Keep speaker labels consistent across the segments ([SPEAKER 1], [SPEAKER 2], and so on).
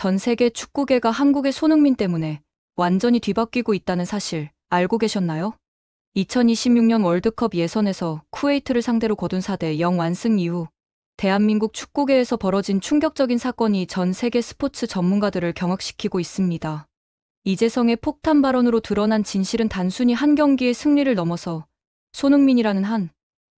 [SPEAKER 1] 전 세계 축구계가 한국의 손흥민 때문에 완전히 뒤바뀌고 있다는 사실 알고 계셨나요? 2026년 월드컵 예선에서 쿠웨이트를 상대로 거둔 4대0 완승 이후 대한민국 축구계에서 벌어진 충격적인 사건이 전 세계 스포츠 전문가들을 경악시키고 있습니다. 이재성의 폭탄 발언으로 드러난 진실은 단순히 한 경기의 승리를 넘어서 손흥민이라는 한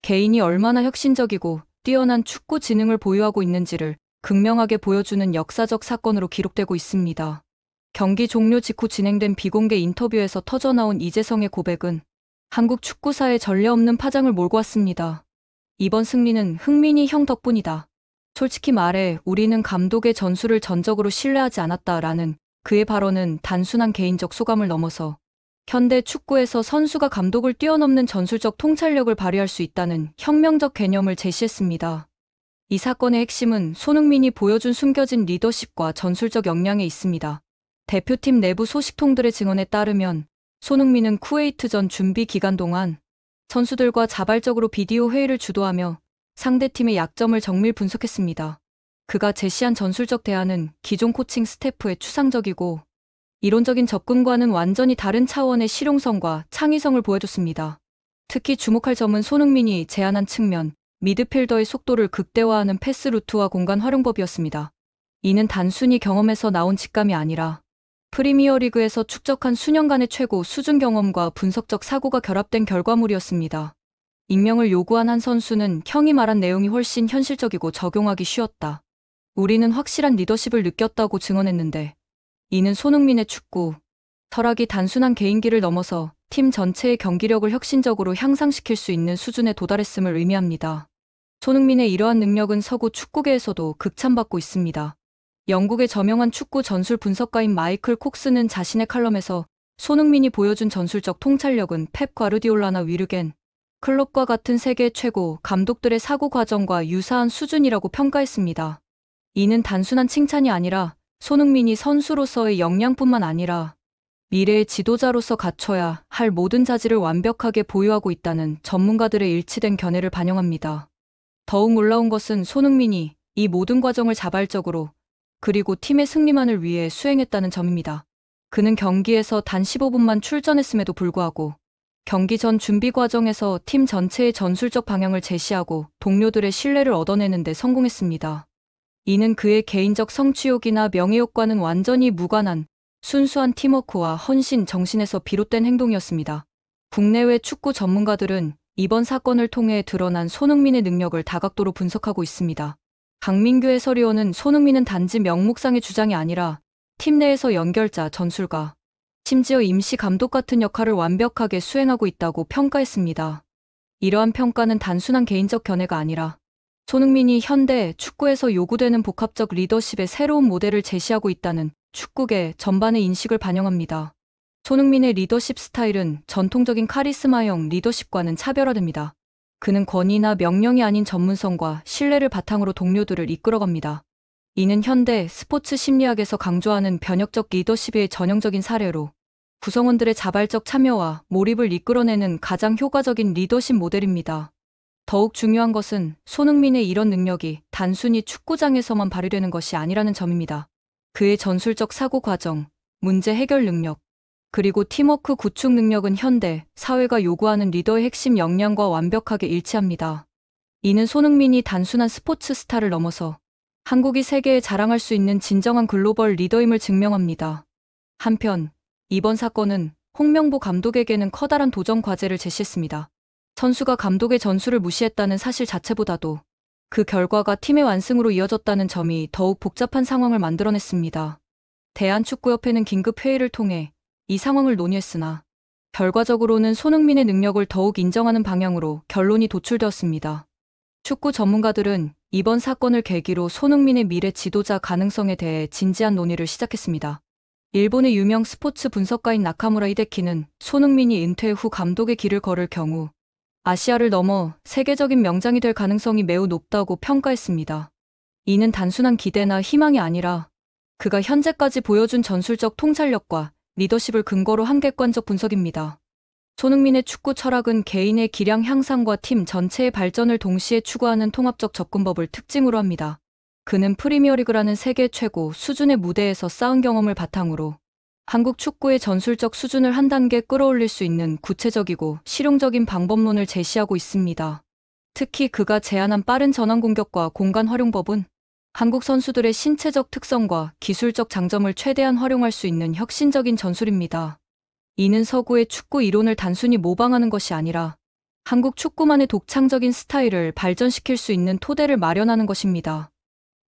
[SPEAKER 1] 개인이 얼마나 혁신적이고 뛰어난 축구 지능을 보유하고 있는지를 극명하게 보여주는 역사적 사건으로 기록되고 있습니다. 경기 종료 직후 진행된 비공개 인터뷰에서 터져나온 이재성의 고백은 한국 축구사에 전례 없는 파장을 몰고 왔습니다. 이번 승리는 흥민이 형 덕분이다. 솔직히 말해 우리는 감독의 전술을 전적으로 신뢰하지 않았다라는 그의 발언은 단순한 개인적 소감을 넘어서 현대 축구에서 선수가 감독을 뛰어넘는 전술적 통찰력을 발휘할 수 있다는 혁명적 개념을 제시했습니다. 이 사건의 핵심은 손흥민이 보여준 숨겨진 리더십과 전술적 역량에 있습니다. 대표팀 내부 소식통들의 증언에 따르면 손흥민은 쿠웨이트전 준비 기간 동안 선수들과 자발적으로 비디오 회의를 주도하며 상대팀의 약점을 정밀 분석했습니다. 그가 제시한 전술적 대안은 기존 코칭 스태프의 추상적이고 이론적인 접근과는 완전히 다른 차원의 실용성과 창의성을 보여줬습니다. 특히 주목할 점은 손흥민이 제안한 측면, 미드필더의 속도를 극대화하는 패스 루트와 공간 활용법이었습니다. 이는 단순히 경험에서 나온 직감이 아니라 프리미어리그에서 축적한 수년간의 최고 수준 경험과 분석적 사고가 결합된 결과물이었습니다. 익명을 요구한 한 선수는 형이 말한 내용이 훨씬 현실적이고 적용하기 쉬웠다. 우리는 확실한 리더십을 느꼈다고 증언했는데 이는 손흥민의 축구 철학이 단순한 개인기를 넘어서 팀 전체의 경기력을 혁신적으로 향상시킬 수 있는 수준에 도달했음을 의미합니다. 손흥민의 이러한 능력은 서구 축구계에서도 극찬받고 있습니다. 영국의 저명한 축구 전술 분석가인 마이클 콕스는 자신의 칼럼에서 손흥민이 보여준 전술적 통찰력은 펩 과르디올라나 위르겐 클롭과 같은 세계 최고 감독들의 사고 과정과 유사한 수준이라고 평가했습니다. 이는 단순한 칭찬이 아니라 손흥민이 선수로서의 역량뿐만 아니라 미래의 지도자로서 갖춰야 할 모든 자질을 완벽하게 보유하고 있다는 전문가들의 일치된 견해를 반영합니다. 더욱 놀라운 것은 손흥민이 이 모든 과정을 자발적으로 그리고 팀의 승리만을 위해 수행했다는 점입니다. 그는 경기에서 단 15분만 출전했음에도 불구하고 경기 전 준비 과정에서 팀 전체의 전술적 방향을 제시하고 동료들의 신뢰를 얻어내는 데 성공했습니다. 이는 그의 개인적 성취욕이나 명예욕과는 완전히 무관한 순수한 팀워크와 헌신 정신에서 비롯된 행동이었습니다. 국내외 축구 전문가들은 이번 사건을 통해 드러난 손흥민의 능력을 다각도로 분석하고 있습니다. 강민규 해설위원은 손흥민은 단지 명목상의 주장이 아니라 팀 내에서 연결자, 전술가, 심지어 임시 감독 같은 역할을 완벽하게 수행하고 있다고 평가했습니다. 이러한 평가는 단순한 개인적 견해가 아니라 손흥민이 현대 축구에서 요구되는 복합적 리더십의 새로운 모델을 제시하고 있다는 축구계 전반의 인식을 반영합니다. 손흥민의 리더십 스타일은 전통적인 카리스마형 리더십과는 차별화됩니다. 그는 권위나 명령이 아닌 전문성과 신뢰를 바탕으로 동료들을 이끌어갑니다. 이는 현대 스포츠 심리학에서 강조하는 변혁적 리더십의 전형적인 사례로 구성원들의 자발적 참여와 몰입을 이끌어내는 가장 효과적인 리더십 모델입니다. 더욱 중요한 것은 손흥민의 이런 능력이 단순히 축구장에서만 발휘되는 것이 아니라는 점입니다. 그의 전술적 사고 과정, 문제 해결 능력, 그리고 팀워크 구축 능력은 현대 사회가 요구하는 리더의 핵심 역량과 완벽하게 일치합니다. 이는 손흥민이 단순한 스포츠 스타를 넘어서 한국이 세계에 자랑할 수 있는 진정한 글로벌 리더임을 증명합니다. 한편 이번 사건은 홍명보 감독에게는 커다란 도전 과제를 제시했습니다. 선수가 감독의 전술을 무시했다는 사실 자체보다도 그 결과가 팀의 완승으로 이어졌다는 점이 더욱 복잡한 상황을 만들어냈습니다. 대한축구협회는 긴급 회의를 통해 이 상황을 논의했으나 결과적으로는 손흥민의 능력을 더욱 인정하는 방향으로 결론이 도출되었습니다. 축구 전문가들은 이번 사건을 계기로 손흥민의 미래 지도자 가능성에 대해 진지한 논의를 시작했습니다. 일본의 유명 스포츠 분석가인 나카무라 히데키는 손흥민이 은퇴 후 감독의 길을 걸을 경우 아시아를 넘어 세계적인 명장이 될 가능성이 매우 높다고 평가했습니다. 이는 단순한 기대나 희망이 아니라 그가 현재까지 보여준 전술적 통찰력과 리더십을 근거로 한 객관적 분석입니다. 손흥민의 축구 철학은 개인의 기량 향상과 팀 전체의 발전을 동시에 추구하는 통합적 접근법을 특징으로 합니다. 그는 프리미어리그라는 세계 최고 수준의 무대에서 쌓은 경험을 바탕으로 한국 축구의 전술적 수준을 한 단계 끌어올릴 수 있는 구체적이고 실용적인 방법론을 제시하고 있습니다. 특히 그가 제안한 빠른 전환 공격과 공간 활용법은 한국 선수들의 신체적 특성과 기술적 장점을 최대한 활용할 수 있는 혁신적인 전술입니다. 이는 서구의 축구 이론을 단순히 모방하는 것이 아니라 한국 축구만의 독창적인 스타일을 발전시킬 수 있는 토대를 마련하는 것입니다.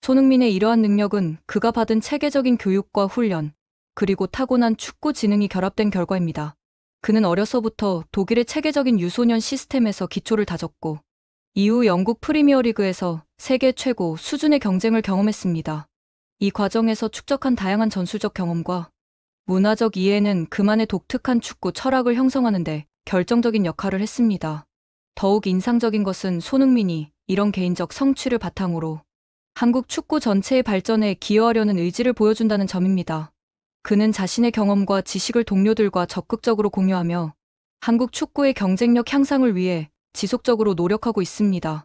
[SPEAKER 1] 손흥민의 이러한 능력은 그가 받은 체계적인 교육과 훈련, 그리고 타고난 축구 지능이 결합된 결과입니다. 그는 어려서부터 독일의 체계적인 유소년 시스템에서 기초를 다졌고, 이후 영국 프리미어리그에서 세계 최고 수준의 경쟁을 경험했습니다. 이 과정에서 축적한 다양한 전술적 경험과 문화적 이해는 그만의 독특한 축구 철학을 형성하는 데 결정적인 역할을 했습니다. 더욱 인상적인 것은 손흥민이 이런 개인적 성취를 바탕으로 한국 축구 전체의 발전에 기여하려는 의지를 보여준다는 점입니다. 그는 자신의 경험과 지식을 동료들과 적극적으로 공유하며 한국 축구의 경쟁력 향상을 위해 지속적으로 노력하고 있습니다.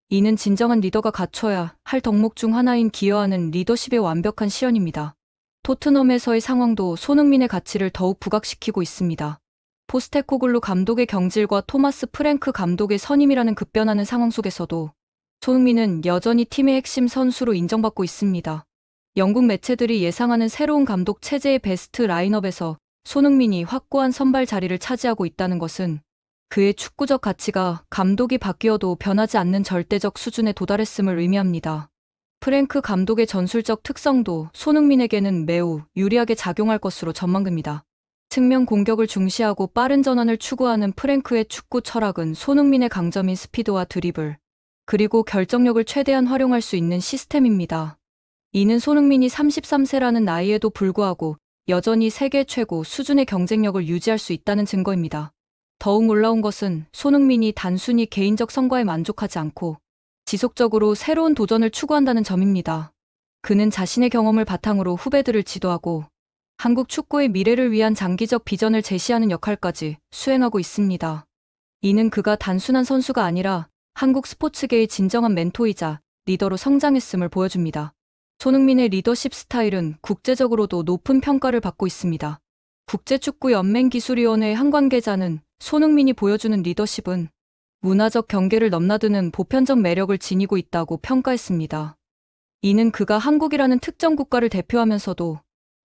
[SPEAKER 1] 이는 진정한 리더가 갖춰야 할 덕목 중 하나인 기여하는 리더십의 완벽한 실현입니다. 토트넘에서의 상황도 손흥민의 가치를 더욱 부각시키고 있습니다. 포스테코글루 감독의 경질과 토마스 프랭크 감독의 선임이라는 급변하는 상황 속에서도 손흥민은 여전히 팀의 핵심 선수로 인정받고 있습니다. 영국 매체들이 예상하는 새로운 감독 체제의 베스트 라인업에서 손흥민이 확고한 선발 자리를 차지하고 있다는 것은 그의 축구적 가치가 감독이 바뀌어도 변하지 않는 절대적 수준에 도달했음을 의미합니다. 프랭크 감독의 전술적 특성도 손흥민에게는 매우 유리하게 작용할 것으로 전망됩니다. 측면 공격을 중시하고 빠른 전환을 추구하는 프랭크의 축구 철학은 손흥민의 강점인 스피드와 드리블, 그리고 결정력을 최대한 활용할 수 있는 시스템입니다. 이는 손흥민이 33세라는 나이에도 불구하고 여전히 세계 최고 수준의 경쟁력을 유지할 수 있다는 증거입니다. 더욱 놀라운 것은 손흥민이 단순히 개인적 성과에 만족하지 않고 지속적으로 새로운 도전을 추구한다는 점입니다. 그는 자신의 경험을 바탕으로 후배들을 지도하고 한국 축구의 미래를 위한 장기적 비전을 제시하는 역할까지 수행하고 있습니다. 이는 그가 단순한 선수가 아니라 한국 스포츠계의 진정한 멘토이자 리더로 성장했음을 보여줍니다. 손흥민의 리더십 스타일은 국제적으로도 높은 평가를 받고 있습니다. 국제축구연맹기술위원회 한 관계자는 손흥민이 보여주는 리더십은 문화적 경계를 넘나드는 보편적 매력을 지니고 있다고 평가했습니다. 이는 그가 한국이라는 특정 국가를 대표하면서도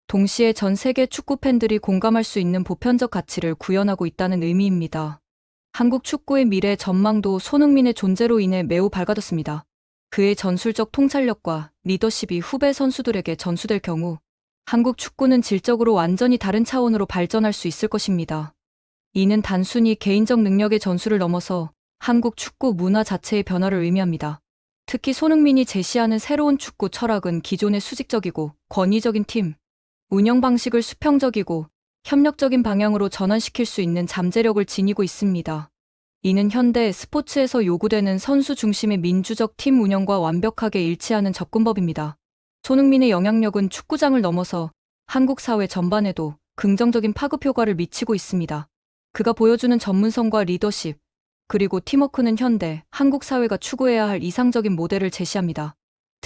[SPEAKER 1] 동시에 전 세계 축구 팬들이 공감할 수 있는 보편적 가치를 구현하고 있다는 의미입니다. 한국 축구의 미래 전망도 손흥민의 존재로 인해 매우 밝아졌습니다. 그의 전술적 통찰력과 리더십이 후배 선수들에게 전수될 경우 한국 축구는 질적으로 완전히 다른 차원으로 발전할 수 있을 것입니다. 이는 단순히 개인적 능력의 전수를 넘어서 한국 축구 문화 자체의 변화를 의미합니다. 특히 손흥민이 제시하는 새로운 축구 철학은 기존의 수직적이고 권위적인 팀 운영 방식을 수평적이고 협력적인 방향으로 전환시킬 수 있는 잠재력을 지니고 있습니다. 이는 현대 스포츠에서 요구되는 선수 중심의 민주적 팀 운영과 완벽하게 일치하는 접근법입니다. 손흥민의 영향력은 축구장을 넘어서 한국 사회 전반에도 긍정적인 파급 효과를 미치고 있습니다. 그가 보여주는 전문성과 리더십, 그리고 팀워크는 현대 한국 사회가 추구해야 할 이상적인 모델을 제시합니다.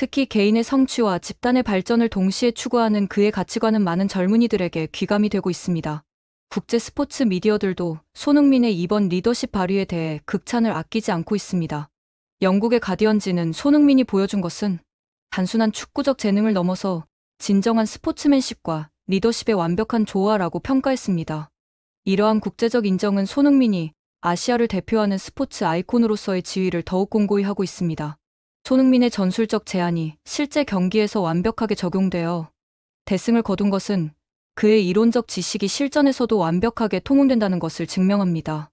[SPEAKER 1] 특히 개인의 성취와 집단의 발전을 동시에 추구하는 그의 가치관은 많은 젊은이들에게 귀감이 되고 있습니다. 국제 스포츠 미디어들도 손흥민의 이번 리더십 발휘에 대해 극찬을 아끼지 않고 있습니다. 영국의 가디언지는 손흥민이 보여준 것은 단순한 축구적 재능을 넘어서 진정한 스포츠맨십과 리더십의 완벽한 조화라고 평가했습니다. 이러한 국제적 인정은 손흥민이 아시아를 대표하는 스포츠 아이콘으로서의 지위를 더욱 공고히 하고 있습니다. 손흥민의 전술적 제안이 실제 경기에서 완벽하게 적용되어 대승을 거둔 것은 그의 이론적 지식이 실전에서도 완벽하게 통용된다는 것을 증명합니다.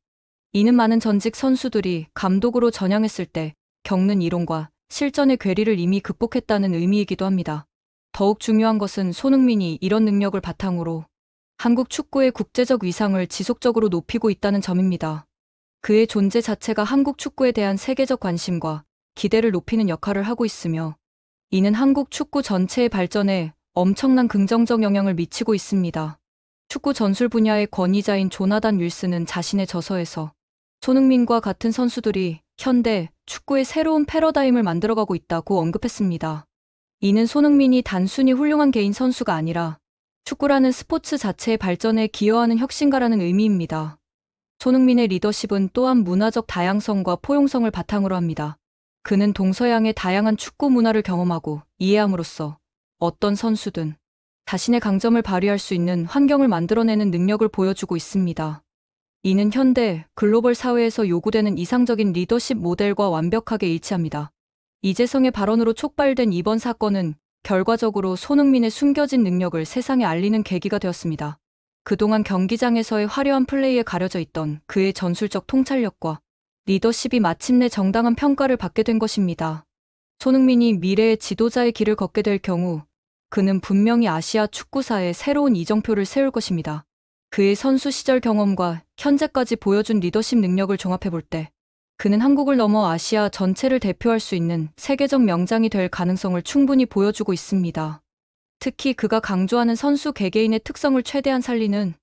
[SPEAKER 1] 이는 많은 전직 선수들이 감독으로 전향했을 때 겪는 이론과 실전의 괴리를 이미 극복했다는 의미이기도 합니다. 더욱 중요한 것은 손흥민이 이런 능력을 바탕으로 한국 축구의 국제적 위상을 지속적으로 높이고 있다는 점입니다. 그의 존재 자체가 한국 축구에 대한 세계적 관심과 기대를 높이는 역할을 하고 있으며 이는 한국 축구 전체의 발전에 엄청난 긍정적 영향을 미치고 있습니다. 축구 전술 분야의 권위자인 조나단 윌슨은 자신의 저서에서 손흥민과 같은 선수들이 현대 축구의 새로운 패러다임을 만들어가고 있다고 언급했습니다. 이는 손흥민이 단순히 훌륭한 개인 선수가 아니라 축구라는 스포츠 자체의 발전에 기여하는 혁신가라는 의미입니다. 손흥민의 리더십은 또한 문화적 다양성과 포용성을 바탕으로 합니다. 그는 동서양의 다양한 축구 문화를 경험하고 이해함으로써 어떤 선수든 자신의 강점을 발휘할 수 있는 환경을 만들어내는 능력을 보여주고 있습니다. 이는 현대 글로벌 사회에서 요구되는 이상적인 리더십 모델과 완벽하게 일치합니다. 이재성의 발언으로 촉발된 이번 사건은 결과적으로 손흥민의 숨겨진 능력을 세상에 알리는 계기가 되었습니다. 그동안 경기장에서의 화려한 플레이에 가려져 있던 그의 전술적 통찰력과 리더십이 마침내 정당한 평가를 받게 된 것입니다. 손흥민이 미래의 지도자의 길을 걷게 될 경우 그는 분명히 아시아 축구사에 새로운 이정표를 세울 것입니다. 그의 선수 시절 경험과 현재까지 보여준 리더십 능력을 종합해 볼 때 그는 한국을 넘어 아시아 전체를 대표할 수 있는 세계적 명장이 될 가능성을 충분히 보여주고 있습니다. 특히 그가 강조하는 선수 개개인의 특성을 최대한 살리는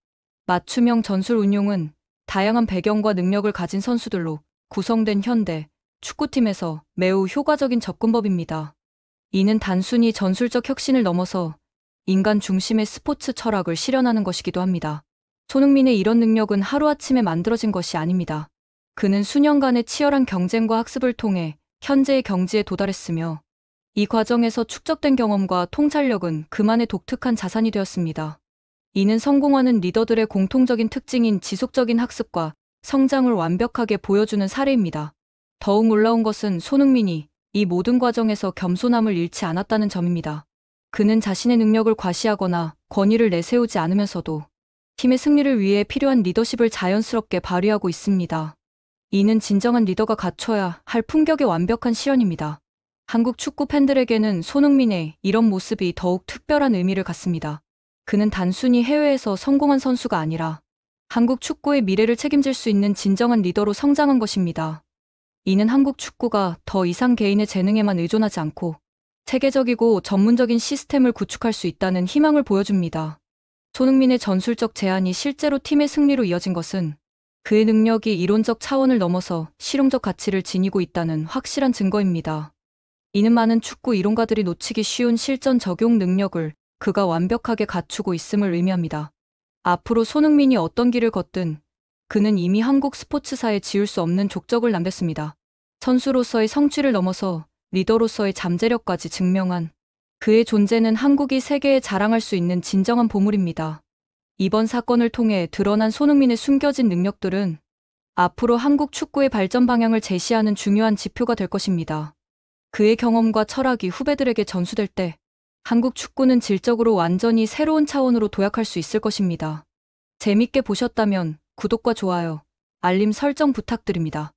[SPEAKER 1] 맞춤형 전술 운용은 다양한 배경과 능력을 가진 선수들로 구성된 현대 축구팀에서 매우 효과적인 접근법입니다. 이는 단순히 전술적 혁신을 넘어서 인간 중심의 스포츠 철학을 실현하는 것이기도 합니다. 손흥민의 이런 능력은 하루아침에 만들어진 것이 아닙니다. 그는 수년간의 치열한 경쟁과 학습을 통해 현재의 경지에 도달했으며 이 과정에서 축적된 경험과 통찰력은 그만의 독특한 자산이 되었습니다. 이는 성공하는 리더들의 공통적인 특징인 지속적인 학습과 성장을 완벽하게 보여주는 사례입니다. 더욱 놀라운 것은 손흥민이 이 모든 과정에서 겸손함을 잃지 않았다는 점입니다. 그는 자신의 능력을 과시하거나 권위를 내세우지 않으면서도 팀의 승리를 위해 필요한 리더십을 자연스럽게 발휘하고 있습니다. 이는 진정한 리더가 갖춰야 할 품격의 완벽한 실현입니다. 한국 축구 팬들에게는 손흥민의 이런 모습이 더욱 특별한 의미를 갖습니다. 그는 단순히 해외에서 성공한 선수가 아니라 한국 축구의 미래를 책임질 수 있는 진정한 리더로 성장한 것입니다. 이는 한국 축구가 더 이상 개인의 재능에만 의존하지 않고 체계적이고 전문적인 시스템을 구축할 수 있다는 희망을 보여줍니다. 손흥민의 전술적 제안이 실제로 팀의 승리로 이어진 것은 그의 능력이 이론적 차원을 넘어서 실용적 가치를 지니고 있다는 확실한 증거입니다. 이는 많은 축구 이론가들이 놓치기 쉬운 실전 적용 능력을 그가 완벽하게 갖추고 있음을 의미합니다. 앞으로 손흥민이 어떤 길을 걷든 그는 이미 한국 스포츠사에 지울 수 없는 족적을 남겼습니다. 선수로서의 성취를 넘어서 리더로서의 잠재력까지 증명한 그의 존재는 한국이 세계에 자랑할 수 있는 진정한 보물입니다. 이번 사건을 통해 드러난 손흥민의 숨겨진 능력들은 앞으로 한국 축구의 발전 방향을 제시하는 중요한 지표가 될 것입니다. 그의 경험과 철학이 후배들에게 전수될 때 한국 축구는 질적으로 완전히 새로운 차원으로 도약할 수 있을 것입니다. 재밌게 보셨다면 구독과 좋아요, 알림 설정 부탁드립니다.